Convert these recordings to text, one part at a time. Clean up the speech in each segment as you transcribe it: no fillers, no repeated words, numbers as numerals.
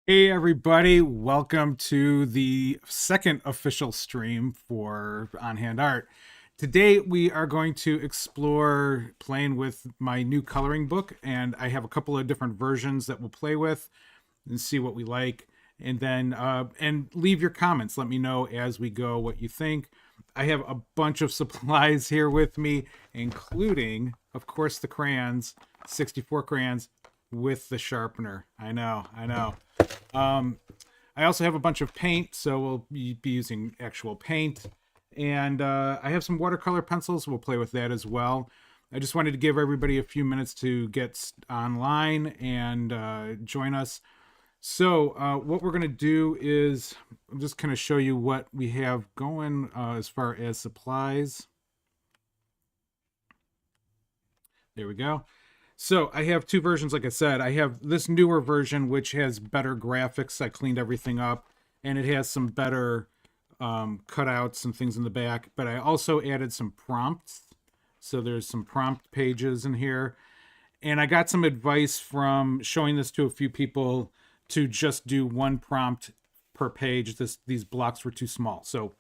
Hey everybody, welcome to the second official stream for On Hand Art. Today we are going to explore playing with my new coloring book, and I have a couple of different versions that we'll play with and see what we like. And then and leave your comments. Let me know as we go what you think. I have a bunch of supplies here with me, including, of course, the crayons, 64 crayons with the sharpener. I know. Um, I also have a bunch of paint, so we'll be using actual paint. And I have some watercolor pencils. We'll play with that as well. I just wanted to give everybody a few minutes to get online and join us. So what we're going to do is I'm just kind of show you what we have going as far as supplies. There we go. So I have two versions, like I said. I have this newer version, which has better graphics. I cleaned everything up, and it has some better cutouts and things in the back. But I also added some prompts. So there's some prompt pages in here. And I got some advice from showing this to a few people to just do one prompt per page. These blocks were too small. So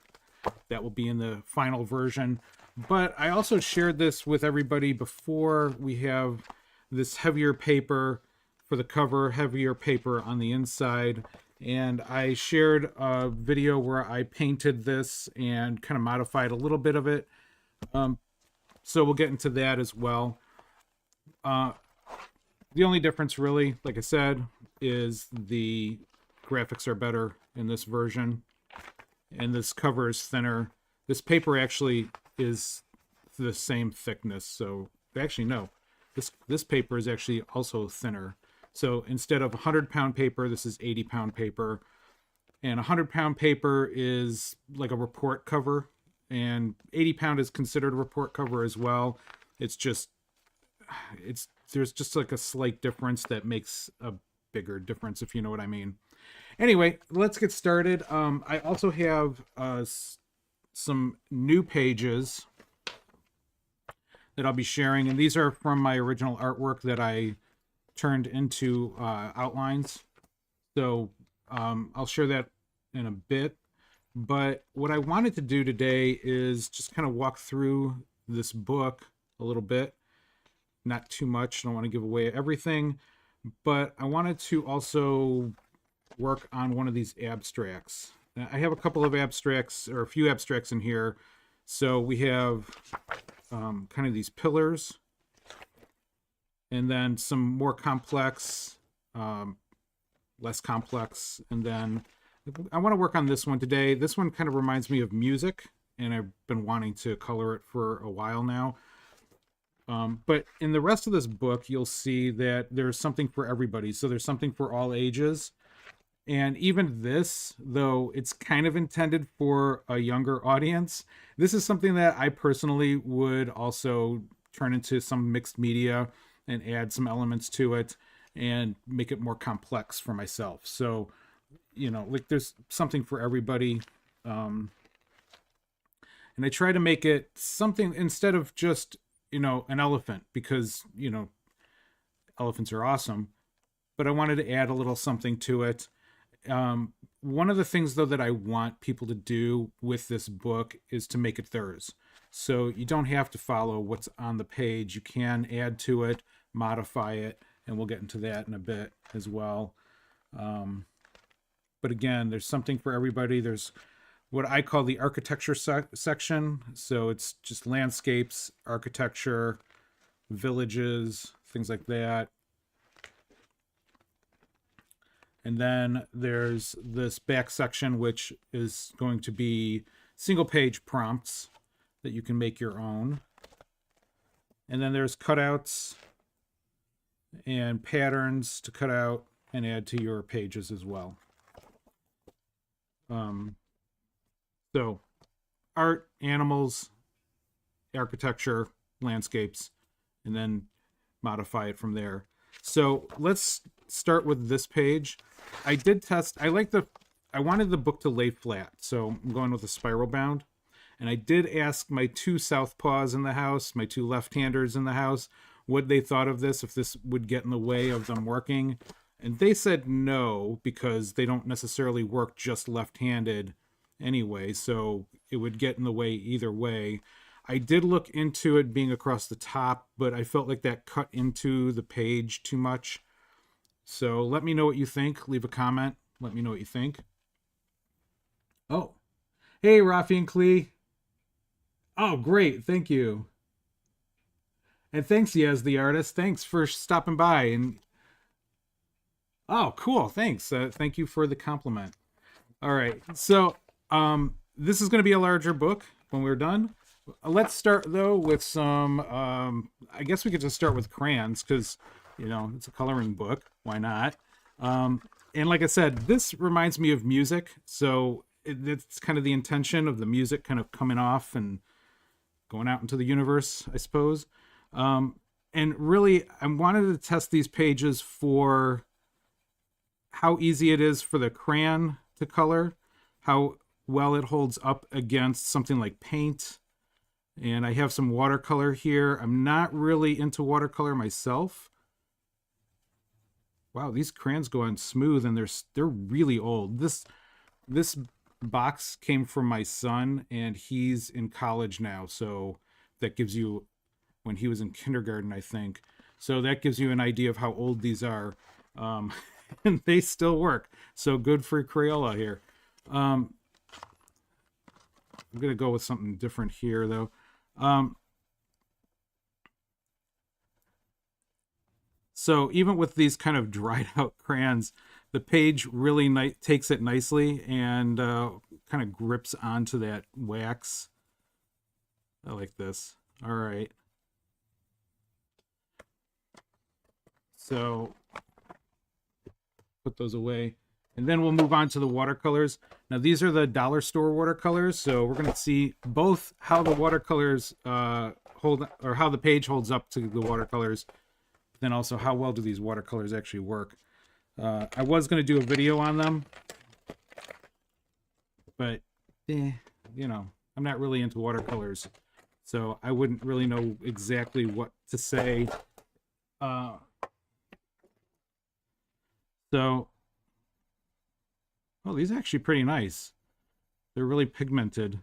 that will be in the final version. But I also shared this with everybody before. We have this heavier paper for the cover, heavier paper on the inside. And I shared a video where I painted this and kind of modified a little bit of it. So we'll get into that as well. The only difference really, like I said, is the graphics are better in this version. And this cover is thinner. This paper actually is the same thickness. So actually, no, this paper is actually also thinner. So instead of 100-pound paper, this is 80-pound paper. And 100-pound paper is like a report cover. And 80-pound is considered a report cover as well. It's just, there's just like a slight difference that makes a bigger difference, if you know what I mean. Anyway, let's get started. I also have some new pages that I'll be sharing, and these are from my original artwork that I turned into outlines. So I'll share that in a bit. But what I wanted to do today is just kind of walk through this book a little bit. Not too much. I don't want to give away everything. But I wanted to also work on one of these abstracts. Now, I have a couple of abstracts, or a few abstracts in here. So we have kind of these pillars, and then some more complex, less complex, and then I want to work on this one today. This one kind of reminds me of music, and I've been wanting to color it for a while now. But in the rest of this book, you'll see that there's something for everybody. So there's something for all ages. And even this, though it's kind of intended for a younger audience, this is something that I personally would also turn into some mixed media and add some elements to it and make it more complex for myself. So, like there's something for everybody. And I try to make it something instead of just, an elephant, because, elephants are awesome. But I wanted to add a little something to it. One of the things, though, that I want people to do with this book is to make it theirs. So you don't have to follow what's on the page. You can add to it, modify it, and we'll get into that in a bit as well. But again, there's something for everybody. There's what I call the architecture section. So it's just landscapes, architecture, villages, things like that. And then there's this back section, which is going to be single page prompts that you can make your own. And then there's cutouts and patterns to cut out and add to your pages as well. So art, animals, architecture, landscapes, and then modify it from there. So let's start with this page. I did test, I wanted the book to lay flat, so I'm going with a spiral bound. And I did ask my two southpaws in the house, my two left-handers in the house, what they thought of this, if this would get in the way of them working. And they said no, because they don't necessarily work just left-handed anyway, so it would get in the way either way. I did look into it being across the top, but I felt like that cut into the page too much. So let me know what you think. Leave a comment. Let me know what you think. Oh, hey, Rafi and Klee. Oh, great. Thank you. And thanks, Yaz, the artist. Thanks for stopping by. And oh, cool. Thanks. Thank you for the compliment. All right. So, this is going to be a larger book when we're done. Let's start though with some. I guess we could just start with crayons because, it's a coloring book. Why not? And like I said, this reminds me of music. So it's kind of the intention of the music kind of coming off and going out into the universe, I suppose. And really, I wanted to test these pages for how easy it is for the crayon to color, how well it holds up against something like paint. And I have some watercolor here. I'm not really into watercolor myself. Wow, these crayons go on smooth, and they're really old. This box came from my son, and he's in college now, so that gives you, when he was in kindergarten, I think. So that gives you an idea of how old these are. And they still work. So good for Crayola here. I'm going to go with something different here, though. So even with these kind of dried out crayons, the page really takes it nicely and kind of grips onto that wax. I like this. All right. So put those away. And then we'll move on to the watercolors. Now, these are the dollar store watercolors. So we're going to see both how the watercolors hold, or how the page holds up to the watercolors. Then also, how well do these watercolors actually work? I was going to do a video on them, but I'm not really into watercolors, so I wouldn't really know exactly what to say. Oh, these are actually pretty nice. They're really pigmented.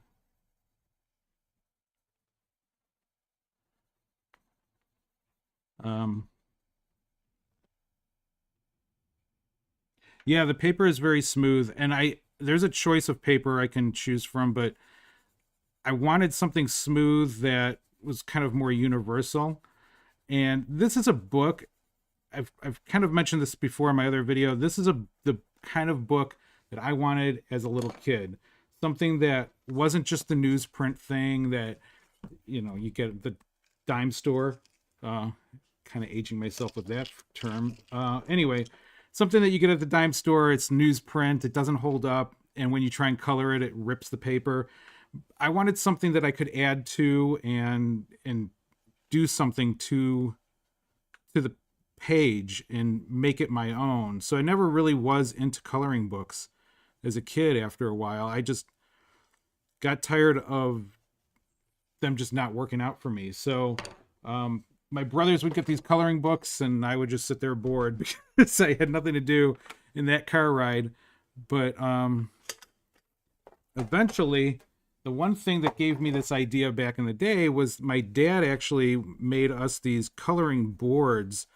Yeah, the paper is very smooth, and there's a choice of paper I can choose from, but I wanted something smooth that was kind of more universal. And this is a book, I've kind of mentioned this before in my other video. This is the kind of book that I wanted as a little kid. Something that wasn't just the newsprint thing that, you get at the dime store. Kind of aging myself with that term. Anyway, something that you get at the dime store, it's newsprint, it doesn't hold up, and when you try and color it, it rips the paper. I wanted something that I could add to and do something to the page and make it my own. So I never really was into coloring books as a kid. After a while, I just got tired of them just not working out for me. So my brothers would get these coloring books, and I would just sit there bored because I had nothing to do in that car ride. But eventually, the one thing that gave me this idea back in the day was my dad actually made us these coloring boards.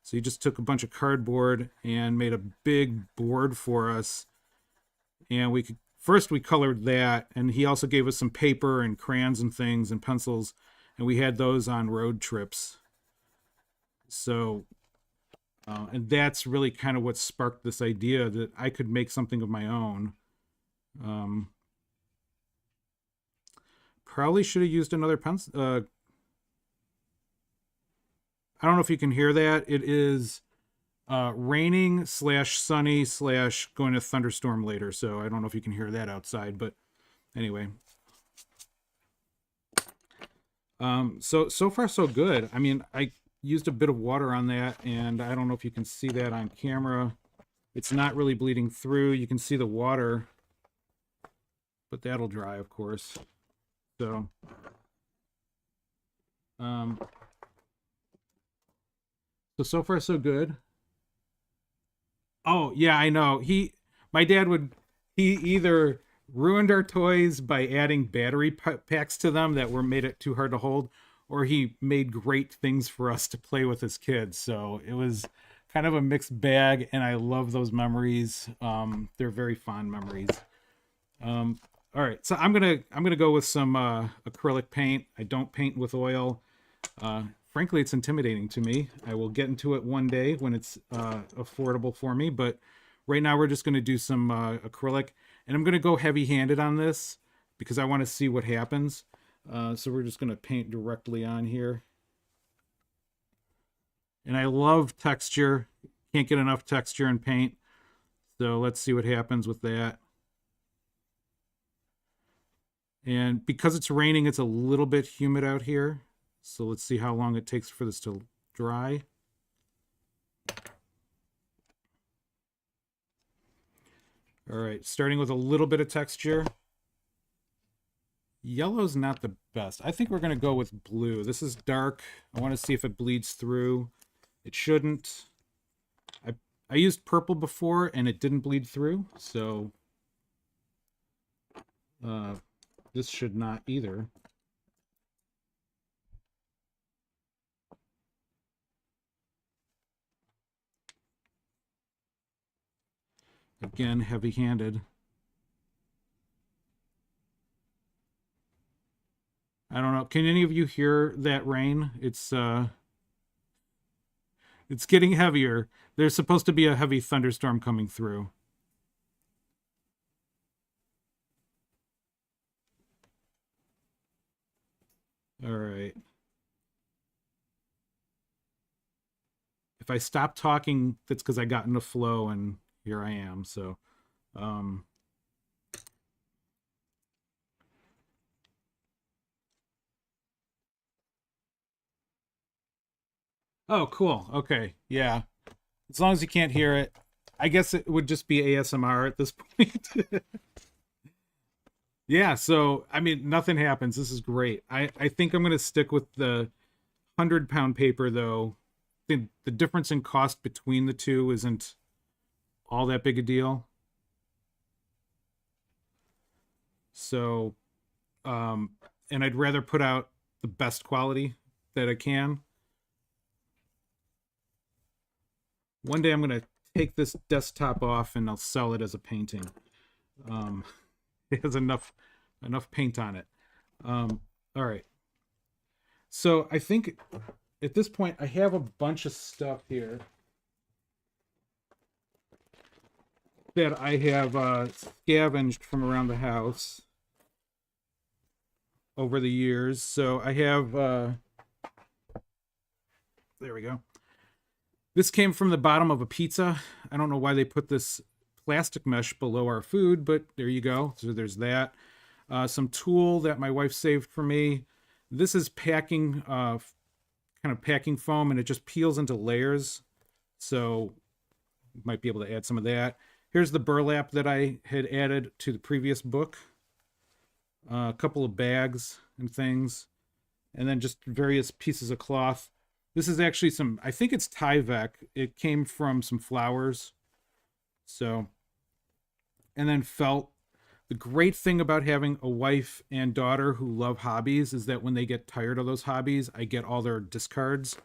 So he just took a bunch of cardboard and made a big board for us. And we colored that, and he also gave us some paper and crayons and things and pencils, and we had those on road trips. So, and that's really kind of what sparked this idea that I could make something of my own. Probably should have used another pencil. I don't know if you can hear that. It is raining / sunny / going to thunderstorm later. So I don't know if you can hear that outside, but anyway. So far so good. I mean, I used a bit of water on that, and I don't know if you can see that on camera. It's not really bleeding through. You can see the water, but that'll dry, of course. So, so far so good. Oh, yeah, I know. My dad he either ruined our toys by adding battery packs to them that were made it too hard to hold, or he made great things for us to play with as kids. So it was kind of a mixed bag, and I love those memories. They're very fond memories. Um, all right, so I'm gonna go with some acrylic paint. I don't paint with oil. Frankly, it's intimidating to me. I will get into it one day when it's affordable for me, but right now we're just going to do some acrylic, and I'm going to go heavy-handed on this because I want to see what happens. So we're just going to paint directly on here. And I love texture. Can't get enough texture in paint. So let's see what happens with that. And because it's raining, it's a little bit humid out here. So let's see how long it takes for this to dry. All right, starting with a little bit of texture. Yellow's not the best. I think we're going to go with blue. This is dark. I want to see if it bleeds through. It shouldn't. I used purple before and it didn't bleed through, so this should not either. Again, heavy-handed. I don't know. Can any of you hear that rain? It's getting heavier. There's supposed to be a heavy thunderstorm coming through. All right. If I stop talking, that's because I got in a flow and here I am. So, um, oh, cool. Okay. Yeah. As long as you can't hear it, I guess it would just be ASMR at this point. Yeah. So, I mean, nothing happens. This is great. I think I'm going to stick with the 100-pound paper, though. The difference in cost between the two isn't all that big a deal. So, um, and I'd rather put out the best quality that I can. One day I'm going to take this desktop off and I'll sell it as a painting. Um, it has enough paint on it. All right. So I think at this point I have a bunch of stuff here that I have scavenged from around the house over the years. So I have, there we go. This came from the bottom of a pizza. I don't know why they put this plastic mesh below our food, but there you go. So there's that. Some tulle that my wife saved for me. This is packing, kind of packing foam, and it just peels into layers. So you might be able to add some of that. Here's the burlap that I had added to the previous book. A couple of bags and things. And then just various pieces of cloth. This is actually I think it's Tyvek. It came from some flowers. So, and then felt. The great thing about having a wife and daughter who love hobbies is that when they get tired of those hobbies, I get all their discards.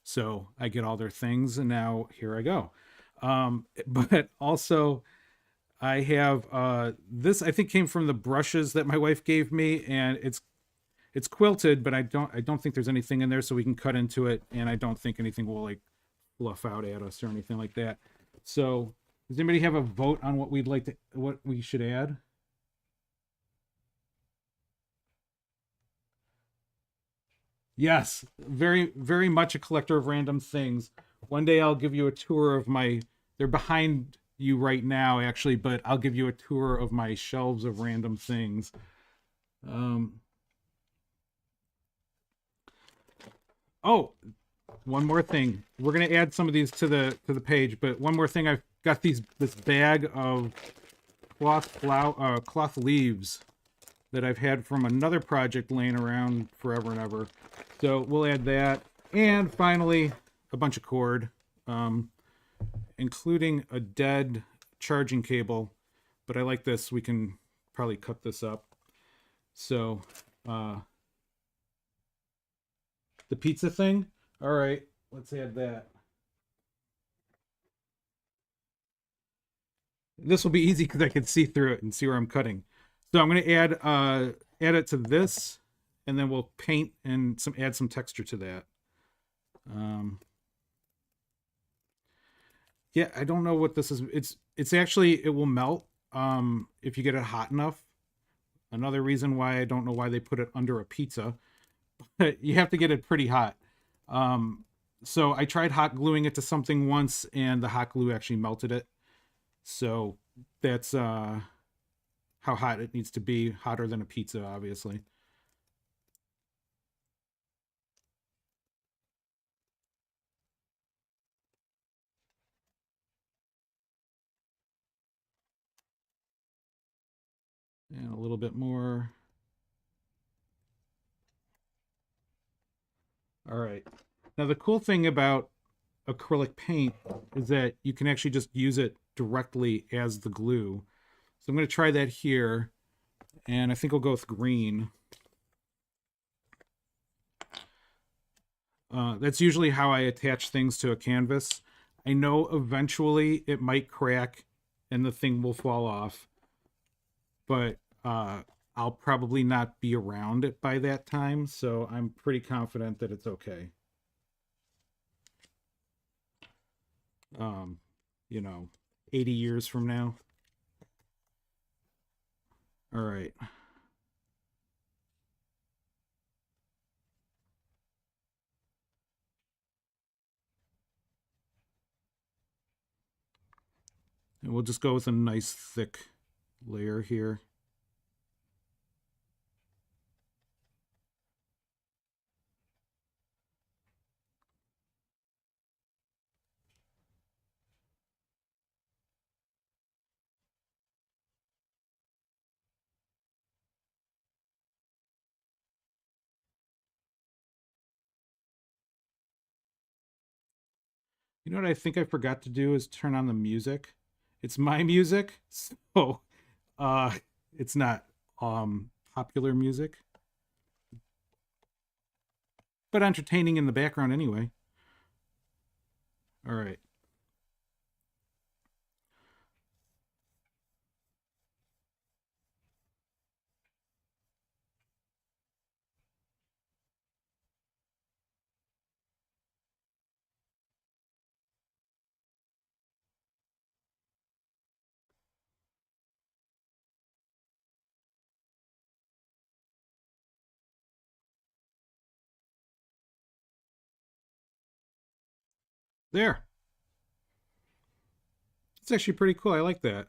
So I get all their things, and now here I go. But also, I have this. I think came from the brushes that my wife gave me, and it's quilted, but I don't think there's anything in there, so we can cut into it, and I don't think anything will like fluff out at us or anything like that. So, does anybody have a vote on what what we should add? Yes, very, very much a collector of random things. One day I'll give you a tour of my. They're behind you right now, actually, but I'll give you a tour of my shelves of random things. Um, oh, one more thing. We're gonna add some of these to the page, but one more thing. I've got this bag of cloth leaves that I've had from another project laying around forever and ever. So we'll add that. And finally, a bunch of cord. including a dead charging cable, but I like this. We can probably cut this up. So, the pizza thing. All right, let's add that. This will be easy because I can see through it and see where I'm cutting. So I'm going to add it to this, and then we'll paint and add some texture to that. Yeah, I don't know what this is. It's actually, it will melt if you get it hot enough. Another reason why I don't know why they put it under a pizza. You have to get it pretty hot. So I tried hot gluing it to something once, and the hot glue actually melted it. So that's how hot it needs to be. Hotter than a pizza, obviously. And a little bit more. All right. Now the cool thing about acrylic paint is that you can actually just use it directly as the glue. So I'm going to try that here, and I think I'll go with green. That's usually how I attach things to a canvas. I know eventually it might crack and the thing will fall off, but I'll probably not be around it by that time, so I'm pretty confident that it's okay. You know, 80 years from now. All right. And we'll just go with a nice thick layer here. You know what I think I forgot to do is turn on the music. It's my music, so uh it's not popular music, but entertaining in the background anyway. All right. There. It's actually pretty cool. I like that.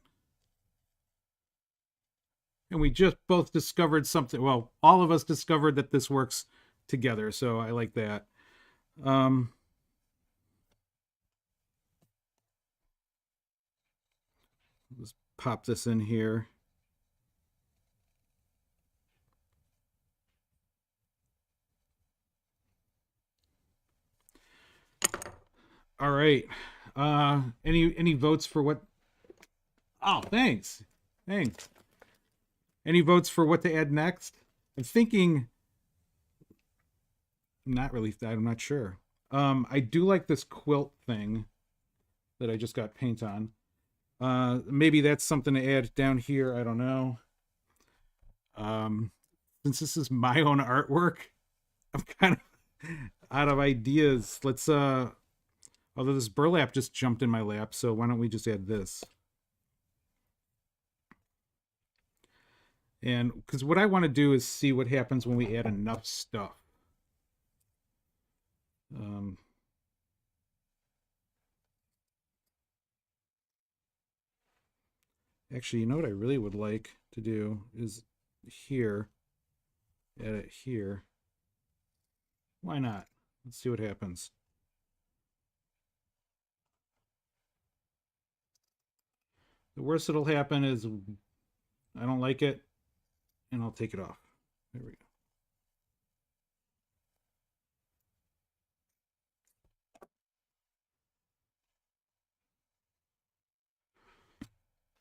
And we just both discovered something. Well, all of us discovered that this works together, so I like that. Um, let's pop this in here. All right. Any votes for what? Oh, thanks. Thanks. Any votes for what to add next? I'm thinking. Not really. I'm not sure. I do like this quilt thing that I just got paint on. Maybe that's something to add down here. I don't know. Since this is my own artwork, I'm kind of out of ideas. Let's although this burlap just jumped in my lap, so why don't we just add this? And because what I want to do is see what happens when we add enough stuff. Um, Actually, you know what I really would like to do is here, add it here. Why not? Let's see what happens. The worst that'll happen is I don't like it, and I'll take it off. There we go.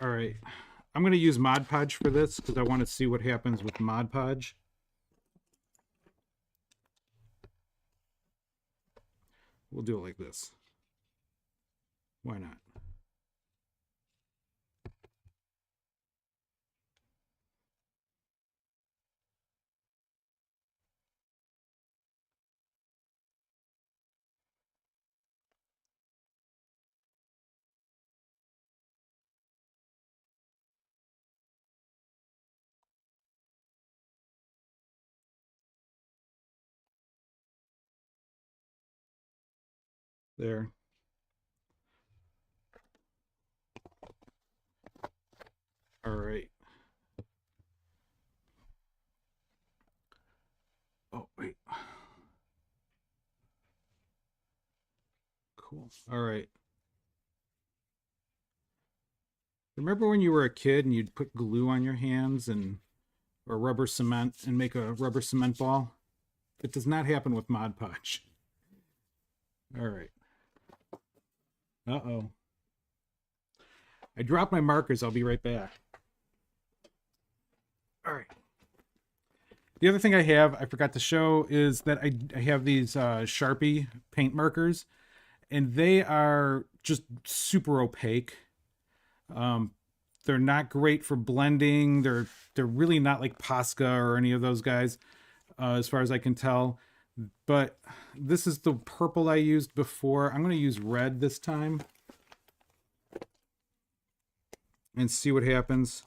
All right. I'm going to use Mod Podge for this because I want to see what happens with Mod Podge. We'll do it like this. Why not? There. All right. Oh, wait. Cool. All right. Remember when you were a kid and you'd put glue on your hands and or rubber cement and make a rubber cement ball? It does not happen with Mod Podge. All right. Uh-oh. I dropped my markers. I'll be right back. All right. The other thing I forgot to show, is that I have these Sharpie paint markers, and they are just super opaque. Um, they're not great for blending. They're really not like Posca or any of those guys, as far as I can tell. But this is the purple I used before. I'm going to use red this time and see what happens.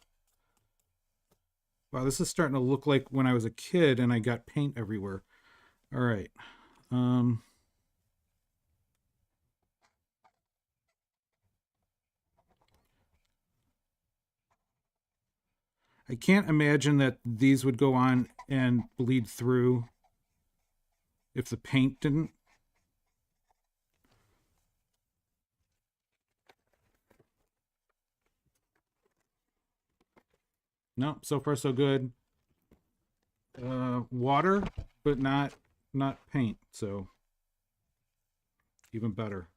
Wow, this is starting to look like when I was a kid and I got paint everywhere. All right. I can't imagine that these would go on and bleed through if the paint didn't. No, so far so good. Water, but not paint, so even better.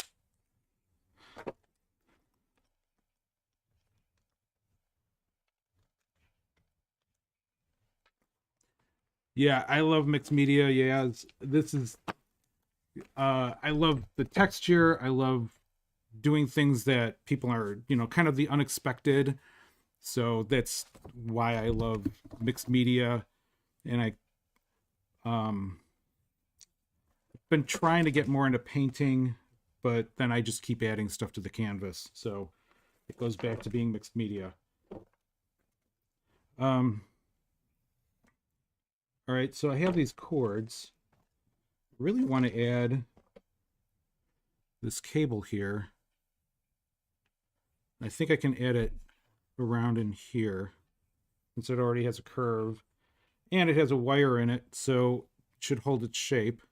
Yeah, I love mixed media. Yeah, this is I love the texture. I love doing things that people are, kind of the unexpected. So that's why I love mixed media. And I been trying to get more into painting, but then I just keep adding stuff to the canvas. So it goes back to being mixed media. Um, all right, so I have these cords. Really want to add this cable here. I think I can add it around in here since it already has a curve and it has a wire in it, so it should hold its shape.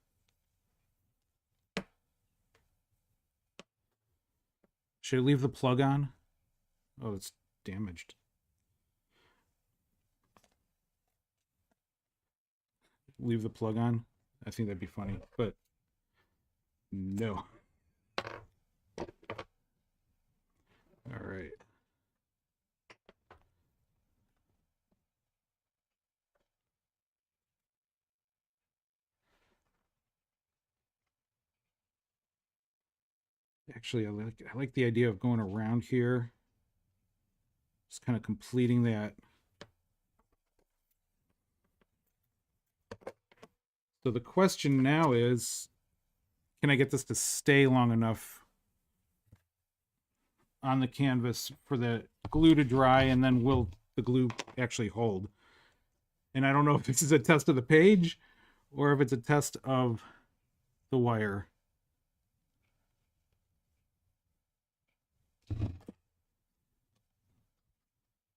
Should I leave the plug on? Oh, it's damaged. Leave the plug on? I think that'd be funny, but no. All right. Actually, I like the idea of going around here. Just kind of completing that. So the question now is, can I get this to stay long enough on the canvas for the glue to dry, and then will the glue actually hold? And I don't know if this is a test of the page or if it's a test of the wire.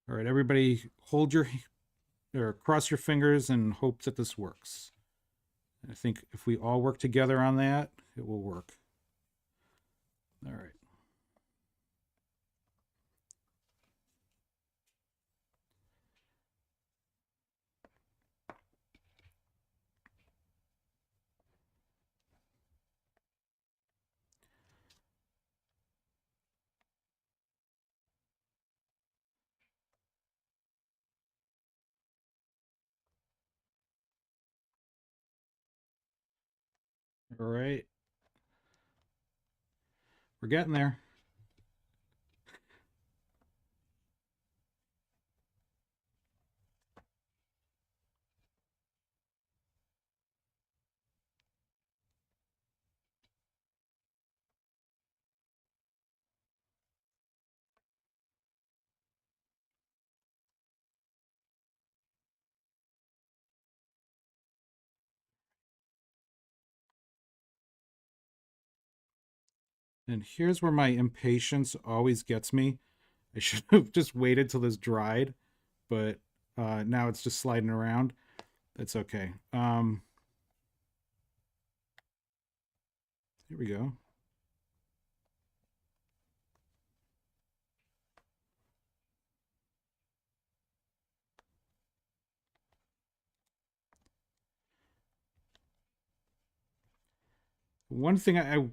All right, everybody hold your or cross your fingers and hope that this works. I think if we all work together on that, it will work. All right. All right. We're getting there. And here's where my impatience always gets me. I should have just waited till this dried, but now it's just sliding around. That's okay. Here we go. One thing I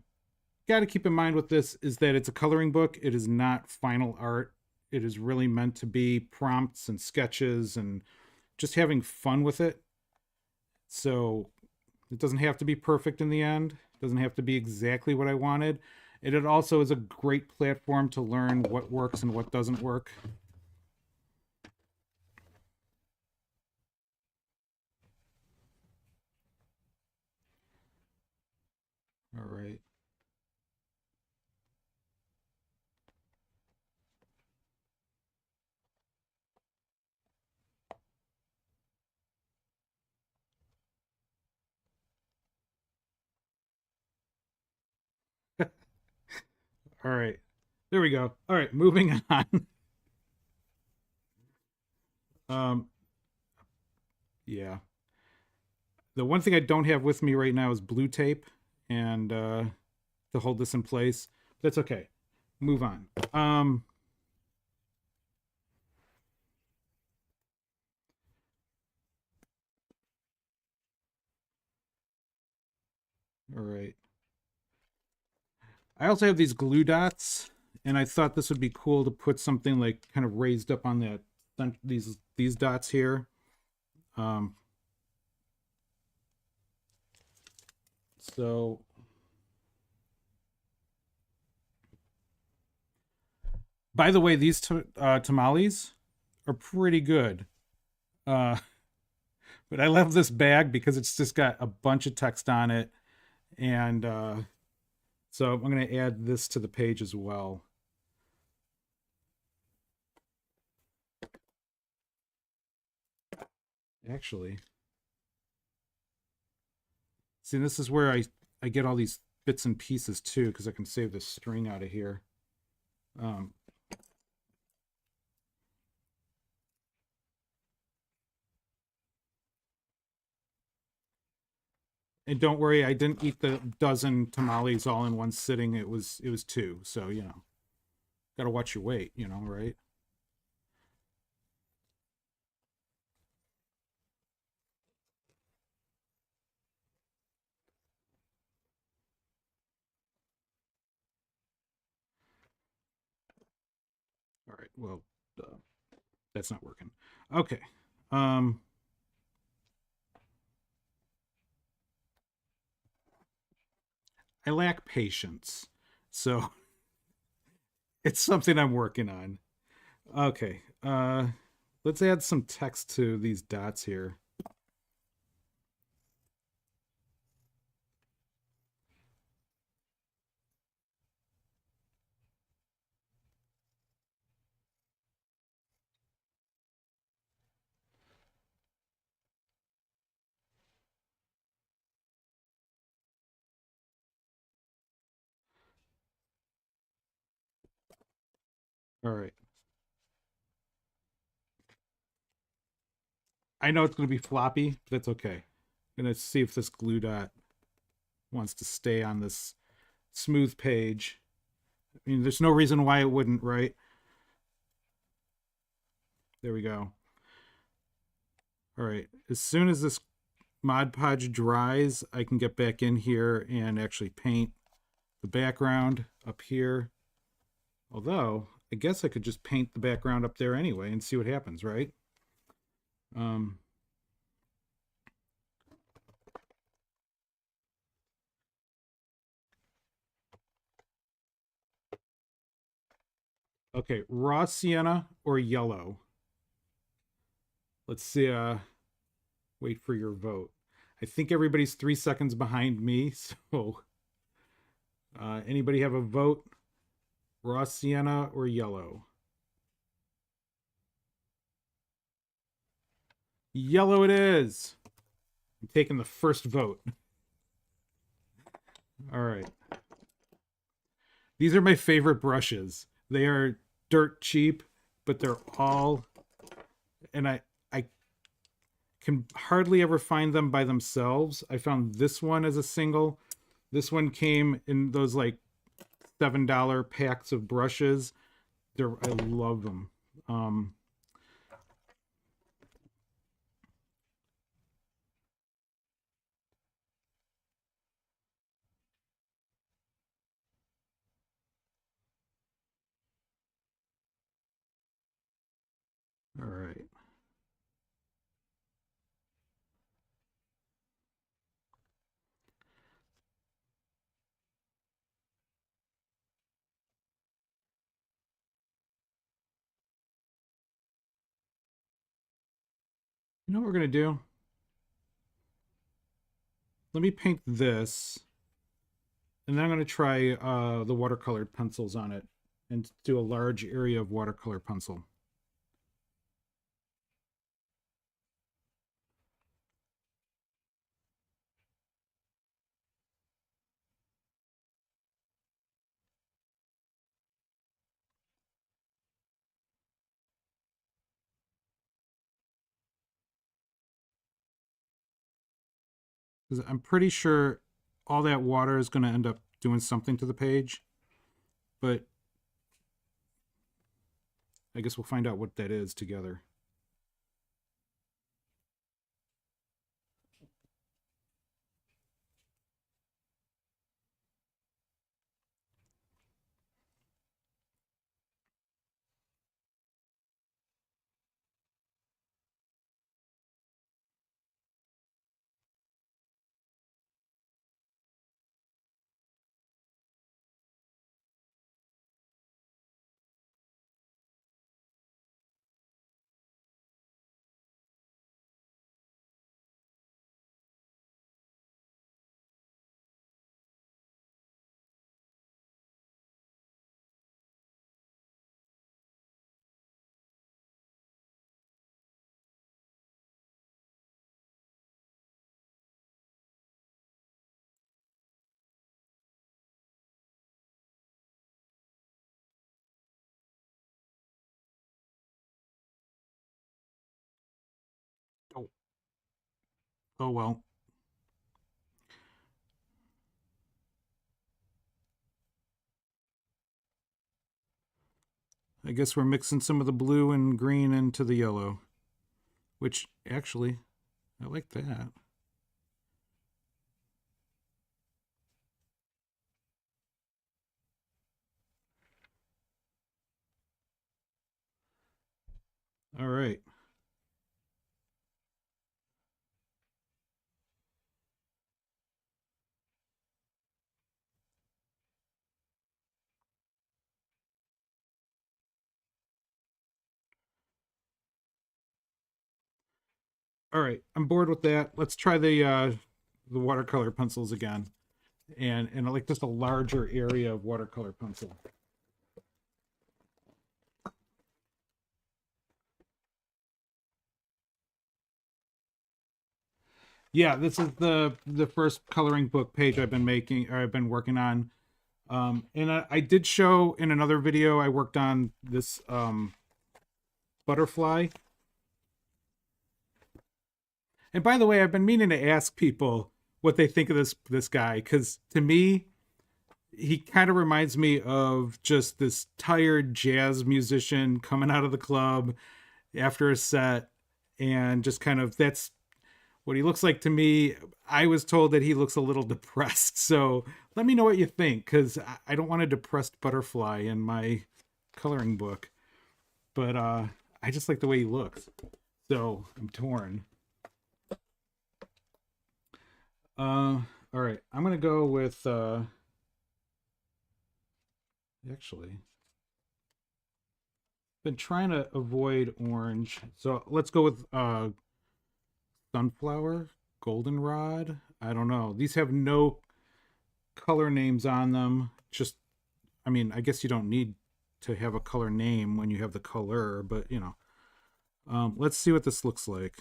got to keep in mind with this is that it's a coloring book. It is not final art. It is really meant to be prompts and sketches and just having fun with it. So it doesn't have to be perfect in the end. It doesn't have to be exactly what I wanted. And it also is a great platform to learn what works and what doesn't work. All right. All right. There we go. All right, moving on. um yeah. The one thing I don't have with me right now is blue tape and to hold this in place. That's okay. Move on. All right. I also have these glue dots, and I thought this would be cool to put something like kind of raised up on that these dots here. Um, so, by the way, these tamales are pretty good. Uh, but I love this bag because it's just got a bunch of text on it, and so I'm going to add this to the page as well. Actually, see, this is where I get all these bits and pieces too, because I can save the string out of here. Um, and don't worry, I didn't eat the dozen tamales all in one sitting. It was two, so got to watch your weight, right? All right. Well, that's not working. Okay. Um, I lack patience, so it's something I'm working on. Okay. Let's add some text to these dots here. All right. I know it's going to be floppy, but that's okay. I'm going to see if this glue dot wants to stay on this smooth page. I mean, there's no reason why it wouldn't, right? There we go. All right. As soon as this Mod Podge dries, I can get back in here and actually paint the background up here. Although, I guess I could just paint the background up there anyway and see what happens, right? Um, Okay, raw sienna or yellow? Let's see. Wait for your vote. I think everybody's 3 seconds behind me. So, anybody have a vote? Raw sienna or yellow? Yellow it is. I'm taking the first vote. All right. These are my favorite brushes. They are dirt cheap, but they're all, and I can hardly ever find them by themselves. I found this one as a single. This one came in those like $7 packs of brushes. I love them. All right. You know what we're gonna do? Let me paint this, and then I'm gonna try the watercolored pencils on it, and do a large area of watercolor pencil. 'Cause I'm pretty sure all that water is gonna end up doing something to the page, but I guess we'll find out what that is together. Oh, oh well. I guess we're mixing some of the blue and green into the yellow, which actually, I like that. All right. All right. I'm bored with that. Let's try the watercolor pencils again. And I like just a larger area of watercolor pencil. Yeah, this is the first coloring book page I've been making, or I've been working on. And I did show in another video I worked on this butterfly. And by the way, I've been meaning to ask people what they think of this guy, because to me, he kind of reminds me of just this tired jazz musician coming out of the club after a set, and just kind of that's what he looks like to me. I was told that he looks a little depressed, so let me know what you think, because I don't want a depressed butterfly in my coloring book, but I just like the way he looks, so I'm torn. All right, I'm gonna go with actually Been trying to avoid orange. So let's go with sunflower, goldenrod. I don't know. These have no color names on them. Just, I mean, I guess you don't need to have a color name when you have the color, but you know. Let's see what this looks like.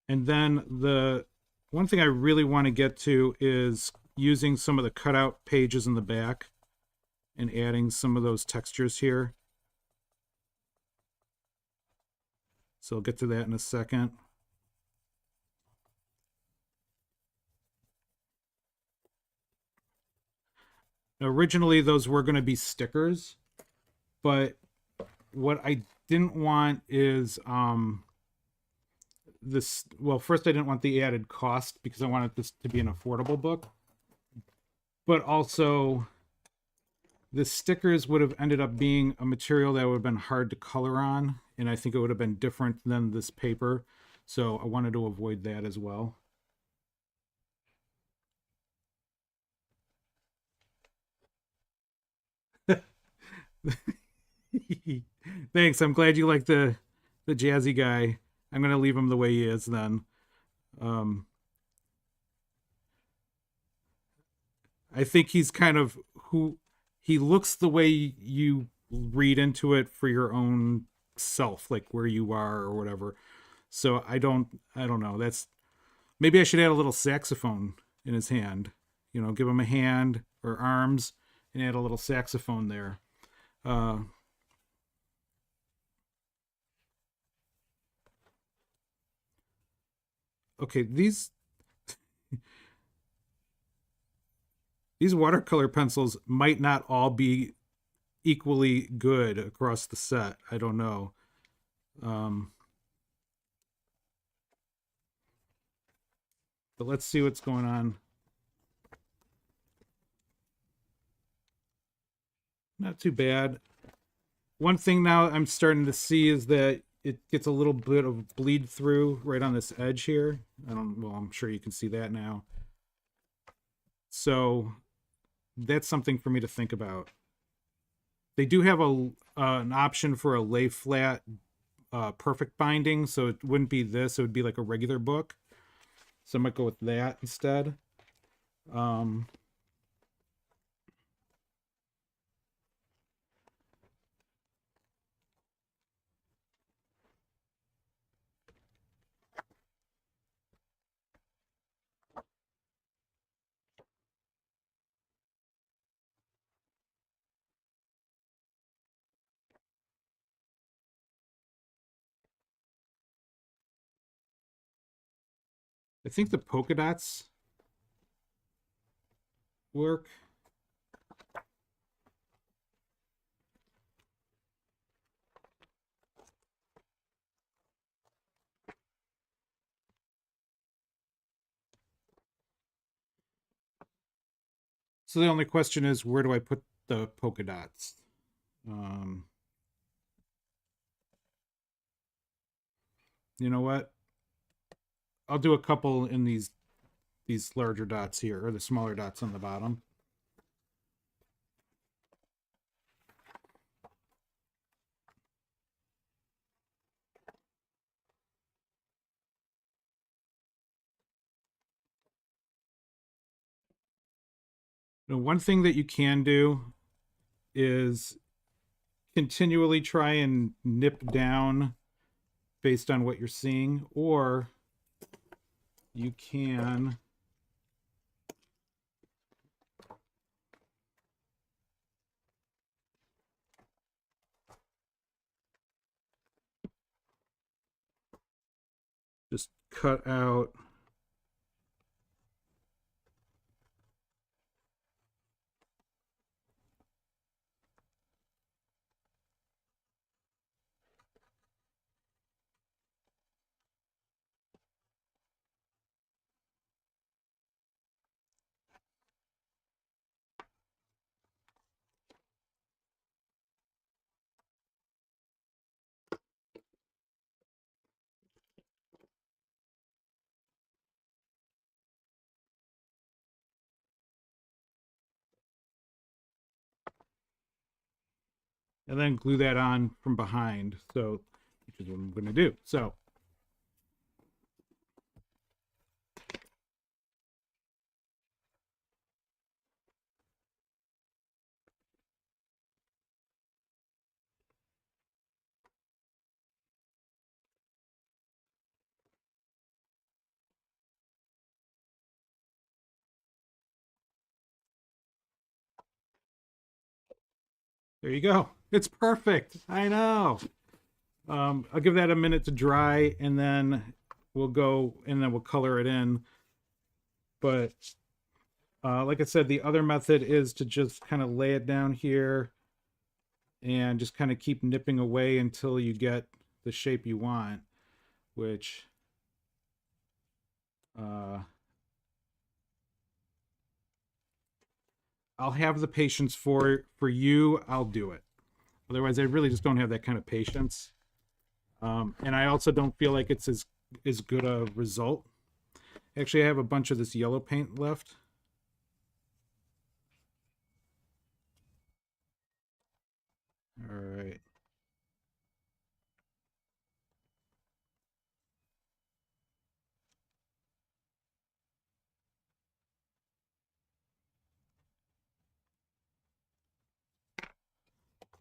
And then the one thing I really want to get to is using some of the cutout pages in the back and adding some of those textures here. So I'll get to that in a second. Originally, those were going to be stickers, but what I didn't want is this. Well, first I didn't want the added cost because I wanted this to be an affordable book, but also the stickers would have ended up being a material that would have been hard to color on, and I think it would have been different than this paper. So I wanted to avoid that as well. Thanks. I'm glad you like the jazzy guy. I'm gonna leave him the way he is then. Um, I think he's kind of who he looks the way you read into it for your own self, like where you are or whatever. So I don't know. That's maybe I should add a little saxophone in his hand. You know, give him a hand or arms and add a little saxophone there. Uh, okay, these watercolor pencils might not all be equally good across the set. I don't know. Um, but let's see what's going on. Not too bad. One thing now I'm starting to see is that it gets a little bit of bleed through right on this edge here. I don't, well, I'm sure you can see that now. So that's something for me to think about. They do have an option for a lay flat perfect binding, so it wouldn't be this, it would be like a regular book. So I might go with that instead. Um, I think the polka dots work. So the only question is, where do I put the polka dots? Um, you know what? I'll do a couple in these larger dots here, or the smaller dots on the bottom. Now, one thing that you can do is continually try and nip down based on what you're seeing, or you can just cut out. and then glue that on from behind. So, which is what I'm going to do. So, there you go. It's perfect. I know. I'll give that a minute to dry, and then we'll color it in. But like I said, the other method is to just kind of lay it down here and just kind of keep nipping away until you get the shape you want, which I'll have the patience for you. I'll do it. Otherwise, I really just don't have that kind of patience. And I also don't feel like it's as good a result. Actually, I have a bunch of this yellow paint left. All right.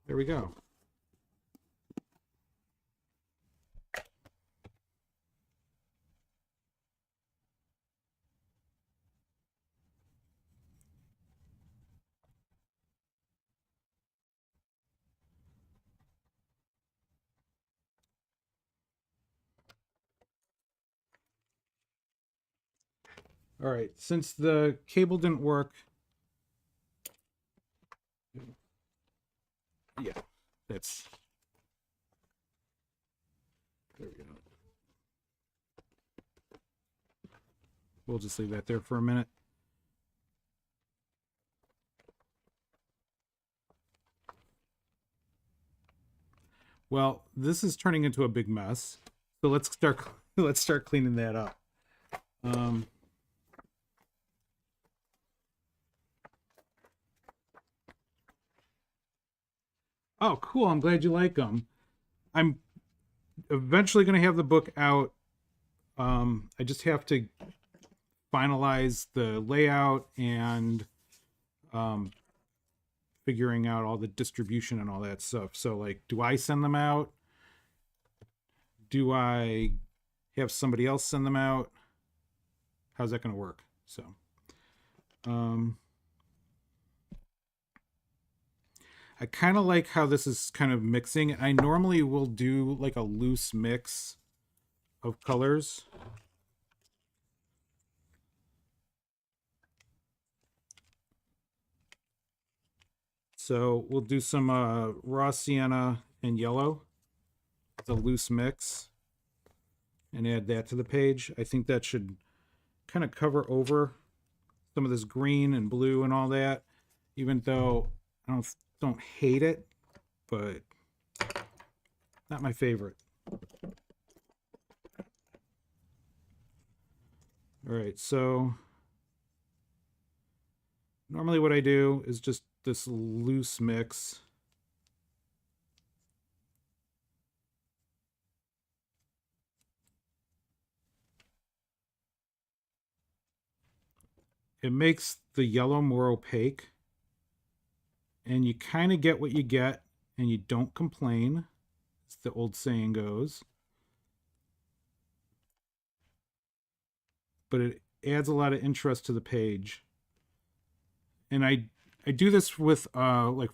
There we go. All right. Since the cable didn't work, yeah, that's there we go. We'll just leave that there for a minute. Well, this is turning into a big mess. So let's start cleaning that up. Oh, cool. I'm glad you like them. I'm eventually going to have the book out. I just have to finalize the layout and figuring out all the distribution and all that stuff. So, like, do I send them out? Do I have somebody else send them out? How's that going to work? So, I kind of like how this is kind of mixing. I normally will do like a loose mix of colors. So we'll do some raw sienna and yellow, the loose mix, and add that to the page. I think that should kind of cover over some of this green and blue and all that, even though I don't hate it, but not my favorite. All right, so normally what I do is just this loose mix. It makes the yellow more opaque, and you kind of get what you get, and you don't complain, as the old saying goes. But it adds a lot of interest to the page. And I do this with like,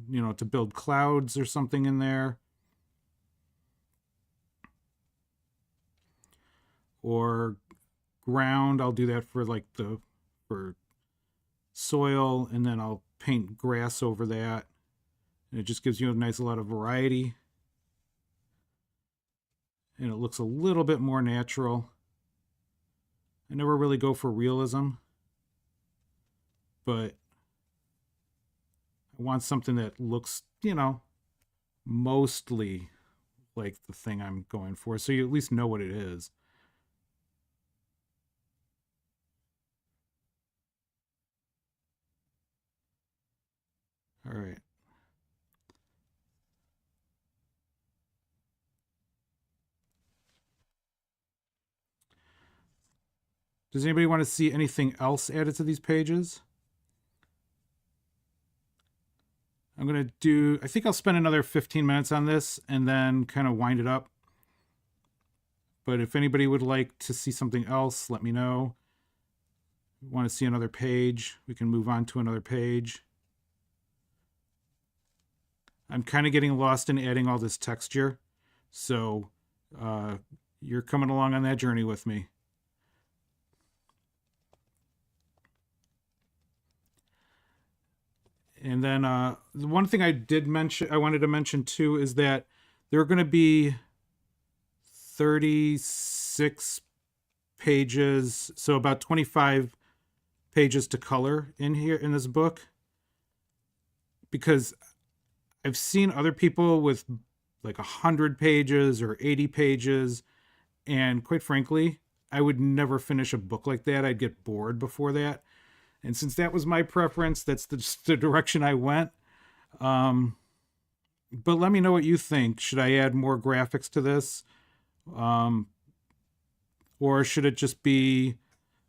you know, to build clouds or something in there, or ground. I'll do that for like for soil, and then I'll paint grass over that, and it just gives you a nice lot of variety, and it looks a little bit more natural. I never really go for realism, but I want something that looks, you know, mostly like the thing I'm going for, so you at least know what it is. All right. Does anybody want to see anything else added to these pages? I'm going to do, I think I'll spend another 15 minutes on this and then kind of wind it up. But if anybody would like to see something else, let me know. Want to see another page, we can move on to another page. I'm kind of getting lost in adding all this texture, so you're coming along on that journey with me. And then the one thing I wanted to mention too, is that there are going to be 36 pages, so about 25 pages to color in here in this book, because I've seen other people with like 100 pages or 80 pages, and quite frankly, I would never finish a book like that. I'd get bored before that. And since that was my preference, that's the direction I went. But let me know what you think. Should I add more graphics to this? Or should it just be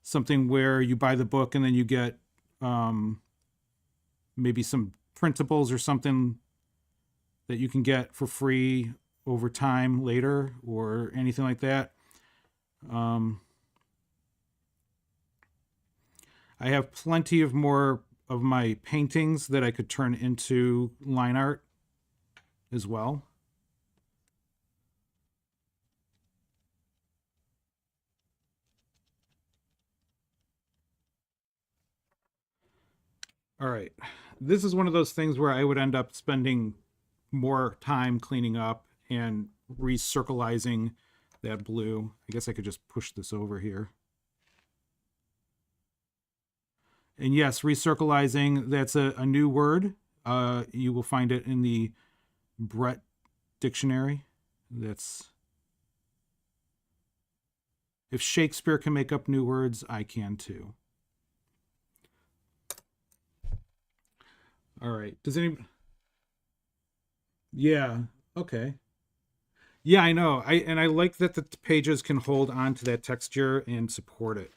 something where you buy the book and then you get maybe some printables or something that you can get for free over time later, or anything like that? I have plenty of more of my paintings that I could turn into line art as well. All right. This is one of those things where I would end up spending more time cleaning up and recirculating that blue. I guess I could just push this over here. And yes, recirculating, that's a new word. You will find it in the Bret dictionary. That's, if Shakespeare can make up new words, I can too. All right. Does any? Yeah. Okay. Yeah, I know. I like that the pages can hold on to that texture and support it.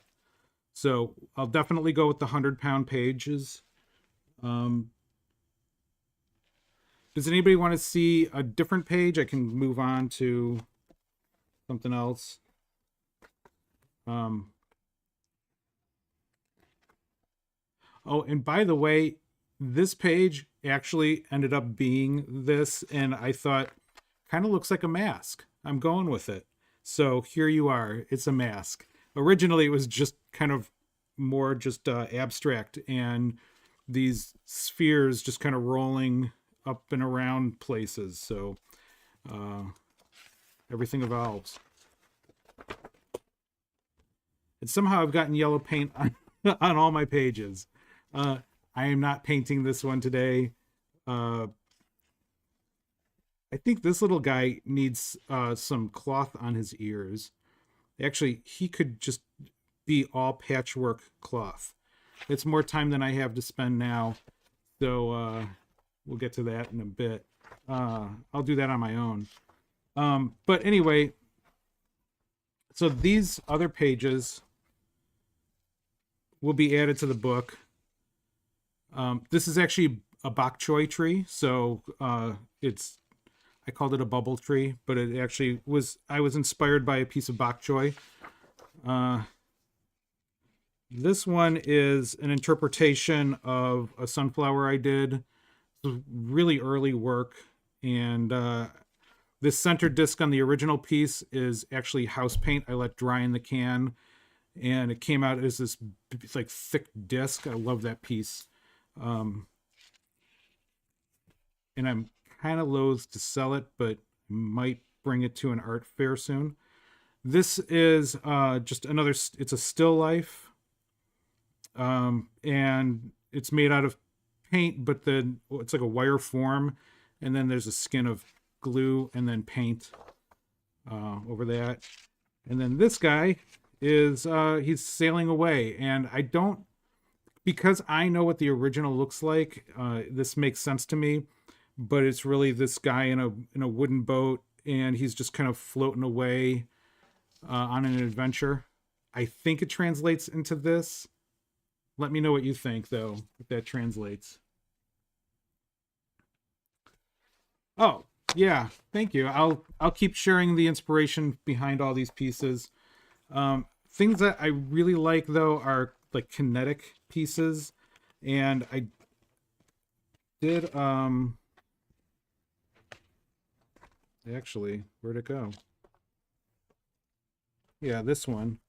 So I'll definitely go with the 100-pound pages. Does anybody want to see a different page? I can move on to something else. Oh, and by the way, this page actually ended up being this, and I thought, kind of looks like a mask. I'm going with it. So here you are. It's a mask. Originally, it was just kind of more just abstract, and these spheres just kind of rolling up and around places. So everything evolves. And somehow I've gotten yellow paint on, on all my pages. I am not painting this one today. I think this little guy needs some cloth on his ears. Actually, he could just be all patchwork cloth. It's more time than I have to spend now. So we'll get to that in a bit. I'll do that on my own. But anyway, so these other pages will be added to the book. This is actually a bok choy tree, so it's, I called it a bubble tree, but it actually was, I was inspired by a piece of bok choy. This one is an interpretation of a sunflower I did. It was really early work, and this center disc on the original piece is actually house paint I let dry in the can, and it came out as this like thick disc. I love that piece. And I'm kind of loath to sell it, but might bring it to an art fair soon. This is just another, it's a still life. And it's made out of paint, but then it's like a wire form, and then there's a skin of glue and then paint over that. And then this guy is he's sailing away, and I don't, because I know what the original looks like, this makes sense to me, but it's really this guy in a wooden boat, and he's just kind of floating away on an adventure. I think it translates into this. Let me know what you think, though, if that translates. Oh, yeah, thank you. I'll keep sharing the inspiration behind all these pieces. Things that I really like, though, are like kinetic pieces, and I did actually, where'd it go? Yeah, this one.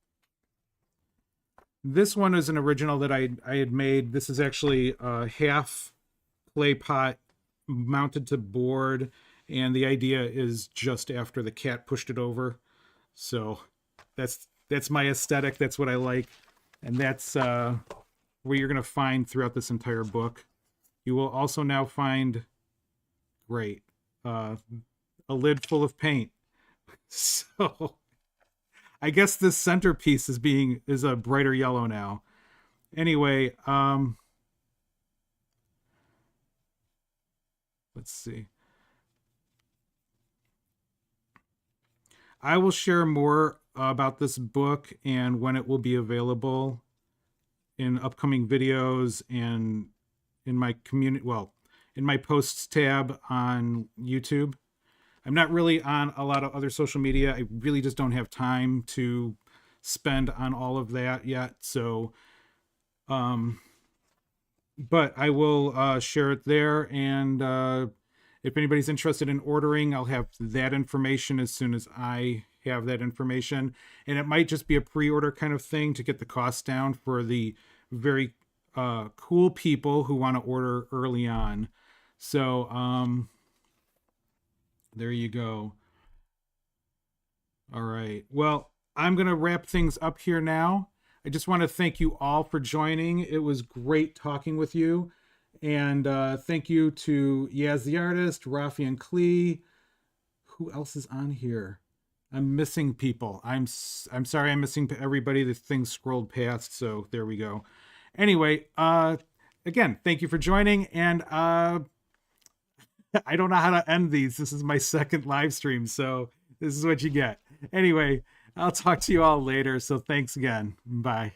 This one is an original that I had made. This is actually a half clay pot mounted to board, and the idea is just after the cat pushed it over. So that's my aesthetic. That's what I like, and that's what you're gonna find throughout this entire book. You will also now find, great, a lid full of paint. So I guess this centerpiece is a brighter yellow now. Anyway, let's see. I will share more about this book and when it will be available in upcoming videos and in my community, well, in my posts tab on YouTube. I'm not really on a lot of other social media. I really just don't have time to spend on all of that yet. So, but I will share it there. And if anybody's interested in ordering, I'll have that information as soon as I have that information. And it might just be a pre-order kind of thing to get the cost down for the very cool people who want to order early on. So, there you go. All right. Well, I'm going to wrap things up here now. I just want to thank you all for joining. It was great talking with you. And thank you to Yaz the artist, Rafi and Klee. Who else is on here? I'm missing people. I'm sorry I'm missing everybody. The thing scrolled past, so there we go. Anyway, again, thank you for joining, and I don't know how to end these. This is my second live stream, so this is what you get. Anyway, I'll talk to you all later, so thanks again. Bye.